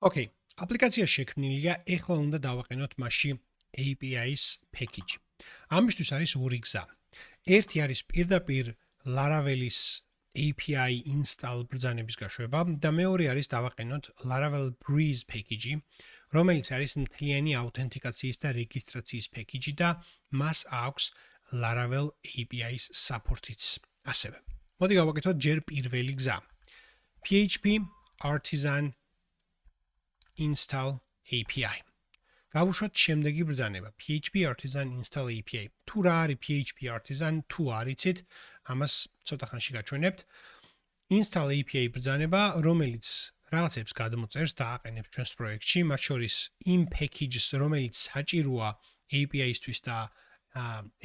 Okay, აპლიკაცია შექმნილია, ეხლა უნდა დავაყენოთ მასში API-ის package. ამისთვის არის ორი გზა. ერთი არის პირდაპირ Laravel-ის API install ბრძანების გაშვება და მეორე არის დავაყენოთ Laravel Breeze package, რომელიც არის მთლიანი აუთენტიკაციის და რეგისტრაციის package და მას აქვს Laravel API-ის support-იც ასევე. მოდი გავაკეთოთ ჯერ პირველი გზა. PHP Artisan install API. გავუშვათ შემდეგი ბრძანება PHP Artisan install API. თუ რა არის PHP Artisan, თუ არიცით, ამას ცოტა ხანში გაჩვენებთ. Install API ბრძანება, რომელიც რაღაცებს გადმოწერს და აყენებს ჩვენს პროექტში, მათ შორის იმ package-ს, რომელიც საჭიროა API-ისთვის და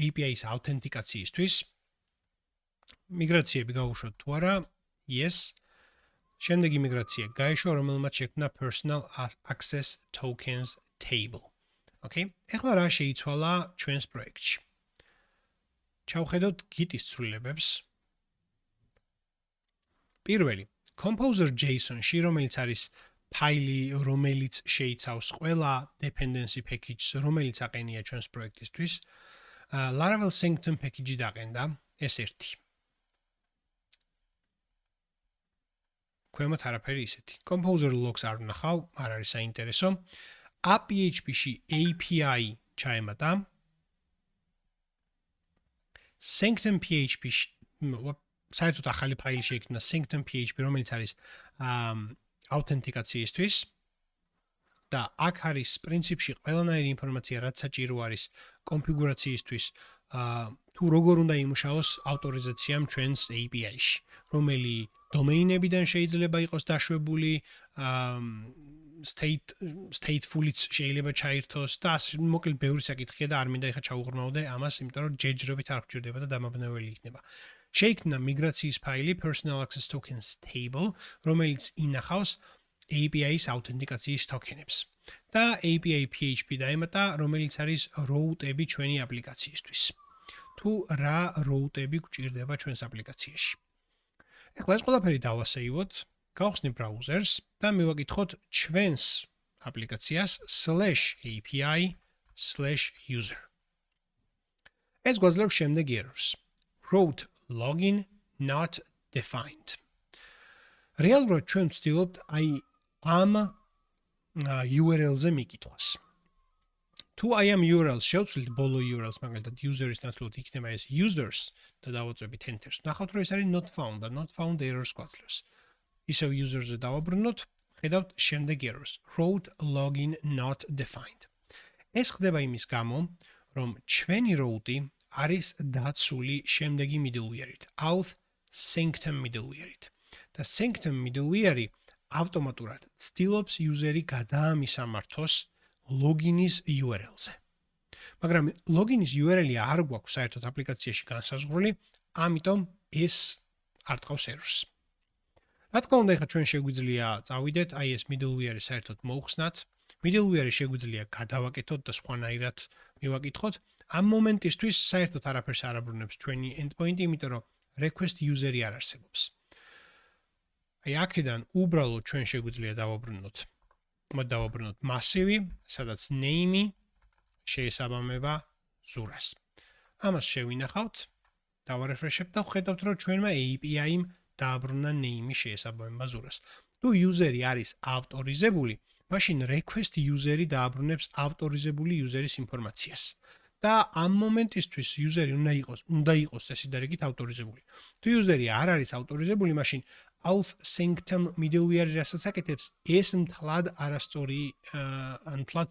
API-ის აუთენტიკაციისთვის. მიგრაციები გავუშვათ თუ არა? Yes. შემდეგი მიგრაცია გაეშვა, რომელმაც შექმნა personal access tokens table. Okay? ეხლა რა შეიცვალა ჩვენს პროექტში? ჩავხედოთ Git-ის ცვლილებებს. პირველი, composer.json-ში, რომელიც არის ფაილი, რომელიც შეიცავს ყველა dependency package-ს, რომელიც აყენია ჩვენს პროექტისთვის, Laravel Sanctum package-ი დაყენდა, ეს ერთი. ქვემოთ არაფერი ისეთი. Composer logs არ ვნახავ, არ არის საინტერესო. PHP-ში API ჩაემატა. Sanctum PHP-ში საერთოდ ახალი ფაილი შეიქმნა Sanctum PHP, რომელიც არის აუთენტიკაციისთვის და აქ არის პრინციპში ყველანაირი ინფორმაცია, რაც საჭირო არის კონფიგურაციისთვის, თუ როგორ უნდა იმუშაოს ავტორიზაციამ ჩვენს API-ში, რომელი დომეინებიდან შეიძლება იყოს დაშვებული, stateful-იც შეიძლება ჩაირთოს და მოკლედ ბევრი საკითხია და არ მინდა ეხლა ჩაუღრმავდე ამას, იმიტომ რომ ჯერჯერობით არ გვჭირდება და დამაბნეველი იქნება. შეიქმნა მიგრაციის ფაილი personal access tokens table, რომელიც ინახავს API-ის აუთენტიკაციის ტოკენებს. და API PHP დაემატა, რომელიც არის route-ები ჩვენი აპლიკაციისთვის. თუ რა route-ები გვჭირდება ჩვენს აპლიკაციაში. ეხლა ეს ყველაფერი დავასეივოთ, გავხსნით ბრაუზერს და მივაკითხოთ ჩვენს აპლიკაციას /API/user. ეს გვაძლევს შემდეგ errors. Route login not defined. რეალურად ჩვენ ვცდილობთ აი ამ URL-ზე მიკითხვას. თუ აი ამ URL-ს შევცვლით ბოლო URL-ს, მაგალითად user-ის ნაცვლად იქნება ეს users და დავაწვევით enter-ს. ნახავთ რომ ეს არის not found და not found errors გვაძლევს. ისევ user-ზე დავაბრუნოთ, ხედავთ შემდეგ errors. Route login not defined. ეს ხდება იმის გამო, რომ ჩვენი route არის დაცული შემდეგი middleware-ით, auth sanctum middleware-ით. და sanctum middleware-ი ავტომატურად ცდილობს user-ი გადაამისამართოს login-ის URL-ზე. მაგრამ login-ის URL-ი არ გვაქვს საერთოდ აპლიკაციაში განსაზღვრული, ამიტომ ეს არ ტყავს errors. რა თქმა უნდა, ეხლა ჩვენ შეგვიძლია წავიდეთ, აი ეს middleware-ი საერთოდ მოვხსნათ, middleware-ი შეგვიძლია გადავაკეთოთ და სხვანაირად მივაკითხოთ. ამ მომენტისთვის საერთოდ არაფერს არ აბრუნებს ჩვენი endpoint-ი, იმიტომ რომ request user-ი არ არსებობს. აი აქედან უბრალოდ ჩვენ შეგვიძლია დავაბრუნოთ massive-ი, სადაც name-ი შეესაბამება ზურას. ამას შევინახავთ, დავარეფრეშებთ და ხედავთ, რომ ჩვენმა API-იმ დააბრუნა name-ი შეესაბამება ზურას. თუ user-ი არის ავტორიზებული, მაშინ request user-ი დააბრუნებს ავტორიზებული user-ის ინფორმაციას. და ამ მომენტისთვის user-ი უნდა იყოს წესიდარიგით ავტორიზებული. თუ user-ი არ არის ავტორიზებული, მაშინ auth sanctum middleware-ი რასაც აკეთებს, ეს მთლად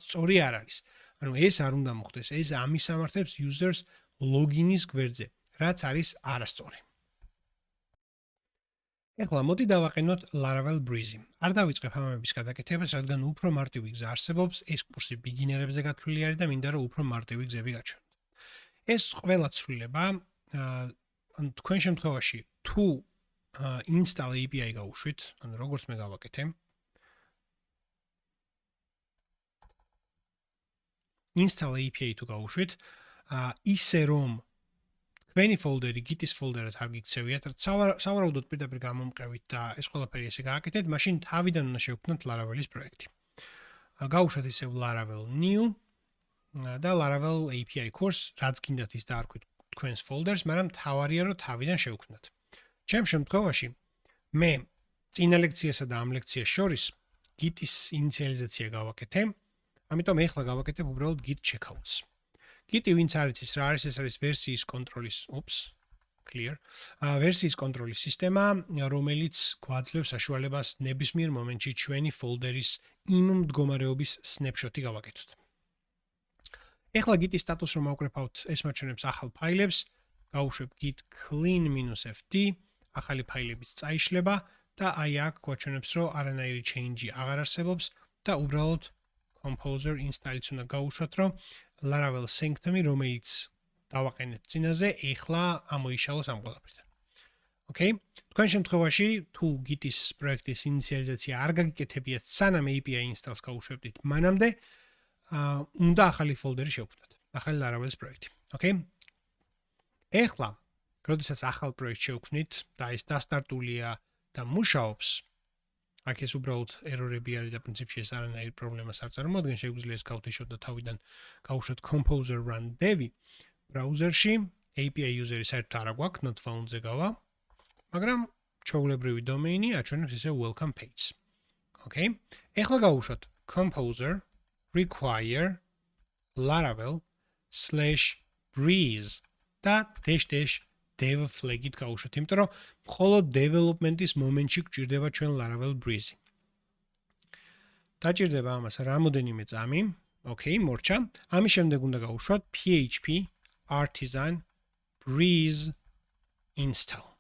სწორი არ არის. ანუ ეს არ უნდა მოხდეს, ეს ამისამართებს users login-ის გვერდზე, რაც არის არასწორი. ეხლა მოდი დავაყენოთ Laravel Breeze. არ დავიწყებ ამების გადაკეთებას, რადგან უფრო მარტივი გზა არსებობს, ეს კურსი ბიგინერებზე გათვლილი არის და მინდა რომ უფრო მარტივი გზები გაჩვენოთ. ეს ყველა ცვლილება, თქვენ შემთხვევაში თუ install API გავუშვით, ანუ როგორც მე გავაკეთე. install API თუ გავუშვით, ისე რომ თქვენი ფოლდერი Git-ის ფოლდერად არ გიქცევიათ, სავარაუდოდ პირდაპირ გამომყევით და ეს ყველაფერი ესე გააკეთეთ, მაშინ თავიდან უნდა შევქმნათ Laravel-ის პროექტი. გავუშვათ ისევ Laravel new და Laravel API course, რაც გინდათ ის დაარქვით თქვენს folder-ს, მაგრამ თავარია რომ თავიდან შევქმნათ. ჩემ შემთხვევაში მე წინა ლექციასა და ამ ლექციას შორის Git-ის ინიციალიზაცია გავაკეთე, ამიტომ ეხლა გავაკეთებ უბრალოდ Git checkouts. Git-ი ვინც არ იცის რა არის, ეს არის ვერსიის კონტროლის, ვერსიის კონტროლის სისტემა, რომელიც გვაძლევს საშუალებას ნებისმიერ მომენტში ჩვენი folder-ის იმ მდგომარეობის snapshot-ი გავაკეთოთ. ეხლა Git-ის სტატუსს რომ ავკრეფავთ, ეს მაჩვენებს ახალ ფაილებს, გავუშვებ git clean-fd, ახალი ფაილებიც წაიშლება და აი აქ გვაჩვენებს, რომ არანაირი change-ი აღარ არსებობს და უბრალოდ composer install-იც უნდა გავუშვათ, რომ Laravel sanctum-ი, რომელიც დავაყენეთ წინაზე, ეხლა ამოიშალოს ამ ყველაფერთან. Okay? თქვენ შემთხვევაში, თუ Git-ის პროექტის ინიციალიზაცია არ გაგიკეთებიათ, სანამ API install-ს გავუშვებდით, მანამდე უნდა ახალი folder-ი შევქმნათ, ახალი Laravel-ის პროექტი. Okay? ეხლა, როდესაც ახალ პროექტს შევქმნით და ეს დასტარტულია და მუშაობს, აქ ეს უბრალოდ error-ები არის და პრინციპში ეს არანაირ პრობლემას არ წარმოადგენს, შეგვიძლია ეს გავთიშოთ და თავიდან გავუშვათ composer run dev ბრაუზერში, API user-ი საერთოდ არ აქვს, not found-ზე გავა, მაგრამ ჩვეულებრივი დომეინი აჩვენებს ისე welcome page. Okay? ეხლა გავუშვათ composer require Laravel/breeze და -dev flag-ით გავუშვათ, იმიტომ რომ მხოლოდ development-ის მომენტში გვჭირდება ჩვენ Laravel breeze. დაჭირდება ამას რამოდენიმე წამი. Okay, მორჩა. ამის შემდეგ უნდა გავუშვათ php artisan breeze install.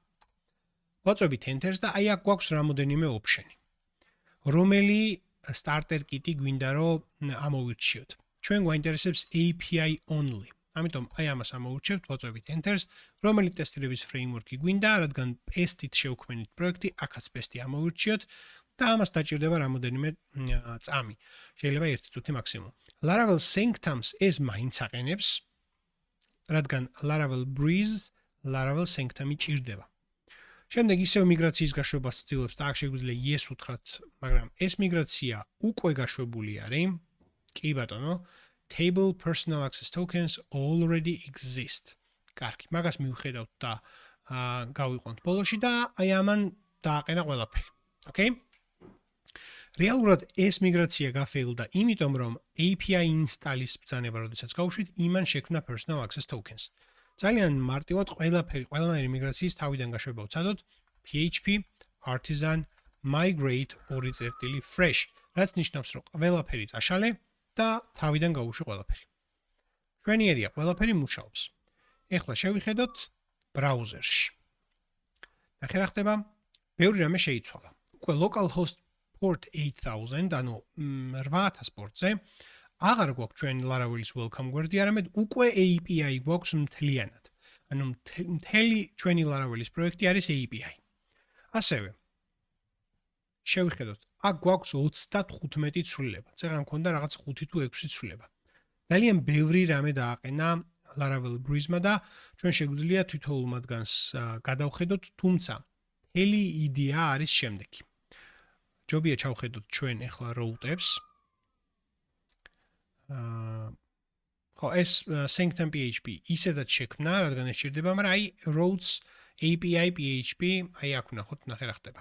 ვაწვევით enter-ს და აი აქ გვაქვს რამოდენიმე option-ი. რომელი starter kit-ი გვინდა რომ ამოვირჩიოთ. ჩვენ გვაინტერესებს API only. ამიტომ აი ამას ამოვირჩევთ, ვაწვევით enter-ს, რომელი ტესტირების framework-ი გვინდა, რადგან pest-ით შევქმნით პროექტი, აქაც pest-ი ამოვირჩიოთ და ამას დაჭირდება რამოდენიმე წამი. შეიძლება 1 წუთი მაქსიმუმ. Laravel sanctums ეს მაინც აყენებს, რადგან Laravel breeze Laravel sanctum-ი ჭირდება. შემდეგ ისევ მიგრაციის გაშვებას ცდილობს და აქ შეგვიძლია yes უთხრათ, მაგრამ ეს მიგრაცია უკვე გაშვებული არის. კი ბატონო, table personal access tokens already exist. კარგი, მაგას მივხედავთ და გავიყვანთ ბოლოში და აი ამან დააყენა ყველაფერი. Okay? რეალურად ეს მიგრაცია გაფეილდა, იმიტომ რომ API install-ის ბრძანება, როდესაც გავუშვით, იმან შექმნა personal access tokens. ძალიან მარტივად ყველანაირი მიგრაციის თავიდან გაშვება ვცადოთ php artisan migrate 2 fresh, რაც ნიშნავს, რომ ყველაფერი წაშალე და თავიდან გავუშვი ყველაფერი. ჩვენიერია, ყველაფერი მუშაობს. ეხლა შევიხედოთ ბრაუზერში. ნახე რა ხდება? ბევრი რამე შეიცვალა. უკვე localhost port 8000, ანუ 8000 პორტზე აღარ გვაქვს ჩვენ Laravel-ის welcome გვერდი, არამედ უკვე API გვაქვს მთლიანად. ანუ მთელი ჩვენი Laravel-ის პროექტი არის API. ასევე შევიხედოთ, აქ გვაქვს 35 ცვლილება. წეგან მქონდა რაღაც 5 თუ 6 ცვლილება. ძალიან ბევრი რამე დააყენა Laravel breeze-მა და ჩვენ შეგვიძლია თითოეულ მათგანს გადავხედოთ, თუმცა მთელი იდეა არის შემდეგი. ჯობია ჩავხედოთ ჩვენ ახლა route-ებს. ხო, ეს sanctum PHP ისედაც შექმნა, რადგან ეს ჭირდება, მაგრამ აი routes API PHP, აი აქ ვნახოთ, ნახე რა ხდება.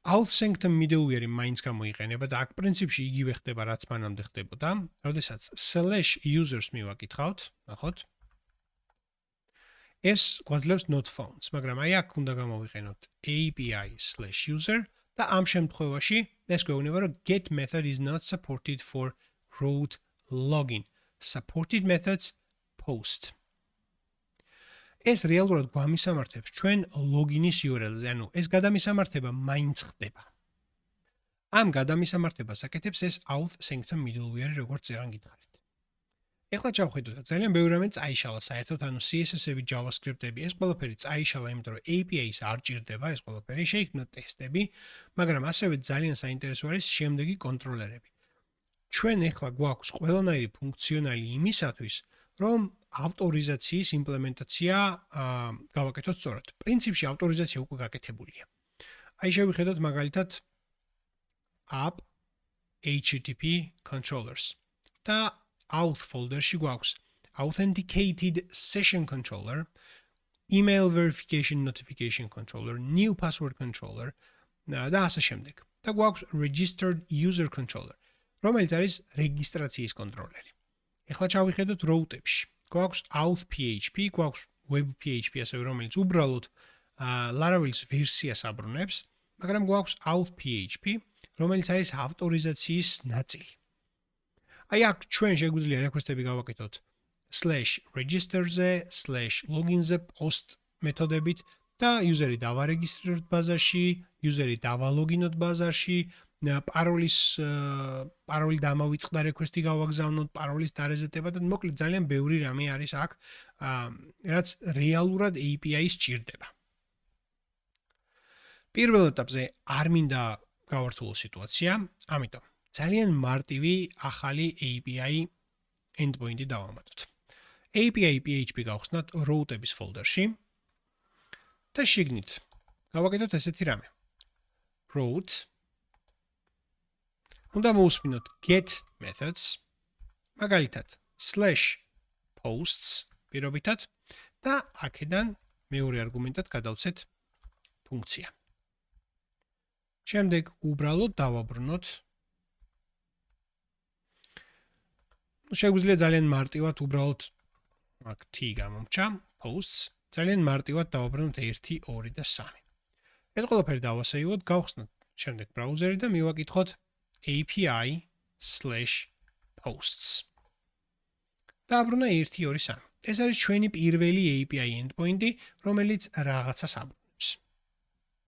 Auth sanctum middleware-ი მაინც გამოიყენება და აქ პრინციპში იგივე ხდება, რაც მანამდე ხდებოდა. როდესაც /users მივაკითხავთ, ნახოთ. ეს გვაძლევს not found, მაგრამ აი აქ უნდა გამოვიყენოთ API/user და ამ შემთხვევაში ეს გვეუბნება, რომ get method is not supported for route login. Supported methods post. ეს რეალურად გვამისამართებს ჩვენ login-ის URL-ზე, ანუ ეს გადამისამართება მაინც ხდება. ამ გადამისამართებას აკეთებს ეს auth sanctum middleware, როგორც წეგან გითხარით. ეხლა ჩავხედოთ, ძალიან ბევრი რამე წაიშალა საერთოდ, ანუ CSS-ები, JavaScript-ები, ეს ყველაფერი წაიშალა, იმიტომ რომ API-ს არ ჭირდება ეს ყველაფერი, შეიქმნა ტესტები, მაგრამ ასევე ძალიან საინტერესო არის შემდეგი კონტროლერები. ჩვენ ეხლა გვაქვს ყველანაირი ფუნქციონალი იმისათვის, რომ ავტორიზაციის იმპლემენტაცია გავაკეთოთ სწორად. პრინციპში ავტორიზაცია უკვე გაკეთებულია. აი შევიხედოთ მაგალითად app HTTP controllers. და auth folder-ში გვაქვს authenticated session controller, email verification notification controller, new password controller და ასე შემდეგ. და გვაქვს registered user controller, რომელიც არის რეგისტრაციის კონტროლერი. ეხლა ჩავიხედოთ route-ებში. გვაქვს auth PHP, გვაქვს web PHP, ასევე რომელიც უბრალოდ Laravel-ის ვერსიას აბრუნებს, მაგრამ გვაქვს auth PHP, რომელიც არის ავტორიზაციის ნაწილი. აი აქ ჩვენ შეგვიძლია request-ები გავაკეთოთ /register-ზე, /login-ზე post მეთოდებით და user-ი დავარეგისტრიროთ ბაზაში, user-ი დავალოგინოთ ბაზარში, paroli დამავიწყდა request-ი გავაგზავნოთ, parolis დარეზეტება და მოკლედ ძალიან ბევრი რამე არის აქ, რაც რეალურად API-ს ჭირდება. პირველ ეტაპზე არ მინდა გავართულო სიტუაცია, ამიტომ ძალიან მარტივი ახალი API endpoint-ი დავამატოთ. API PHP გავხსნათ route-ების folder-ში და შიგნით გავაკეთოთ ესეთი რამე. route უნდა მოусმინოთ get methods, მაგალითად /posts პირობითად და აქედან მეორე არგუმენტად გადავცეთ ფუნქცია. შემდეგ უბრალოდ დავაბრუნოთ. შეგვიძლია ძალიან მარტივად უბრალოდ აქ t გამომჩა posts, ძალიან მარტივად დავაბრუნოთ 1, 2 და 3. ეს ყველაფერი დავასეივოთ, გავხსნათ შემდეგ ბრაუზერი და მივაკითხოთ API/posts. დააბრუნა 1, 2, 3. ეს არის ჩვენი პირველი API endpoint-ი, რომელიც რაღაცას აბრუნებს.